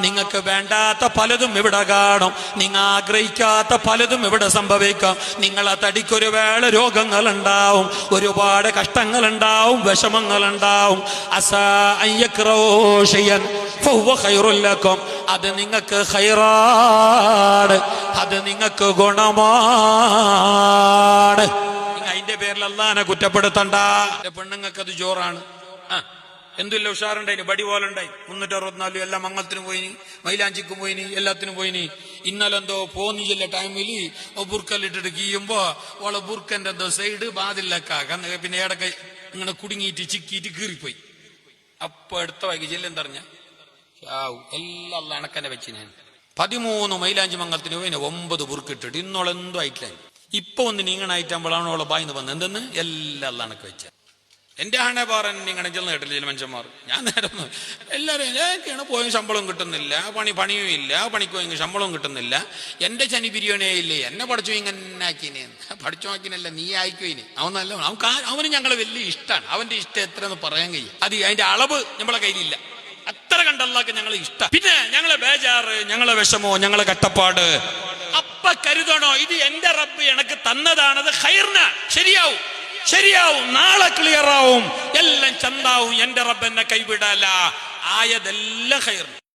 നിങ്ങൾക്ക് വേണ്ടാത്ത പലതും ഇവിടെ കാണും, നിങ്ങൾ ആഗ്രഹിക്കാത്ത പലതും ഇവിടെ സംഭവിക്കാം. നിങ്ങളെ തടിക്കൊരു വേള രോഗങ്ങൾ ഉണ്ടാവും, ഒരുപാട് കഷ്ടങ്ങൾ ഉണ്ടാവും, വിഷമങ്ങൾ ഉണ്ടാവും. അത് നിങ്ങൾക്ക് ഖൈറാണ്, അത് നിങ്ങൾക്ക് ഗുണമാണ്. അതിന്റെ പേരിൽ അല്ലാഹനെ കുറ്റപ്പെടുത്തണ്ട. പെണ്ണുങ്ങൾക്ക് അത് ജോറാണ്. എന്തില്ല ഉഷാറുണ്ടായിന്, ബടി പോലെ ഉണ്ടായി. 364 എല്ലാം മംഗളത്തിന് പോയിനി, മൈലാഞ്ചിക്കും പോയിനി, എല്ലാത്തിനും പോയിനി. ഇന്നലെ എന്തോ പോന്നില്ല ടൈമില് ബുർക്കല്ലിട്ടിട്ട് കീയുമ്പോ ഓളെ ബുർക്കന്റെ എന്തോ സൈഡ് ബാതിലൊക്കെ പിന്നെ ഏടൊക്കെ ഇങ്ങനെ കുടുങ്ങിയിട്ട് ചിക്കിയിട്ട് കീറിപ്പോയി. അപ്പൊ എടുത്ത വൈകി ചെല്ലെന്തറിഞ്ഞ എല്ലാം അണക്കനെ വെച്ച് ഞാൻ 13 മൈലാഞ്ചി മംഗളത്തിന് പോയിന്, 9 ബുർക്കിട്ടിട്ട് ഇന്നോളെന്തോ ആയിട്ടില്ല. ഇപ്പൊ ഒന്ന് നീങ്ങണായിട്ടാകുമ്പോഴാണ് ഓളെ ബായിന്ന് വന്നത്. എന്തെന്ന് എല്ലാം അണക്ക് വെച്ച എന്റെ ആണെ പാറൻ ഇങ്ങനെ ചെന്ന് കേട്ടില്ല ചില മനുഷ്യന്മാർ. ഞാൻ നേരം എല്ലാവരും പോയി ശമ്പളം കിട്ടുന്നില്ല, പണിയും ഇല്ല, പണിക്ക് പോയി ശമ്പളവും കിട്ടുന്നില്ല, എന്റെ ചനി ബിരിയാണിയേ ഇല്ലേ, എന്നെ പഠിച്ചു ഇങ്ങനെ ആക്കിനെ. പഠിച്ചു ആക്കിനല്ല, നീ ആയിക്കോയിന്. അവനല്ല, അവന് ഞങ്ങളെ വലിയ ഇഷ്ടമാണ്. അവന്റെ ഇഷ്ടം എത്രയെന്ന് പറയാൻ കഴിയും. അത് അതിന്റെ അളവ് നമ്മളെ കയ്യിലില്ല. അത്ര കണ്ടല്ലാക്ക് ഞങ്ങളെ ഇഷ്ടം. പിന്നെ ഞങ്ങളെ ബേജാറ്, ഞങ്ങളെ വിഷമോ, ഞങ്ങളെ കട്ടപ്പാട് അപ്പ കരുതണോ, ഇത് എന്റെ റബ്ബ് എനക്ക് തന്നതാണത് ഖൈറിന. ശരിയാവും, നാളെ ക്ലിയർ ആവും, എല്ലാം ചന്താവും. എന്റെ റബ്ബ് എന്നെ കൈവിടല. ആയതെല്ലാം ഖൈർ.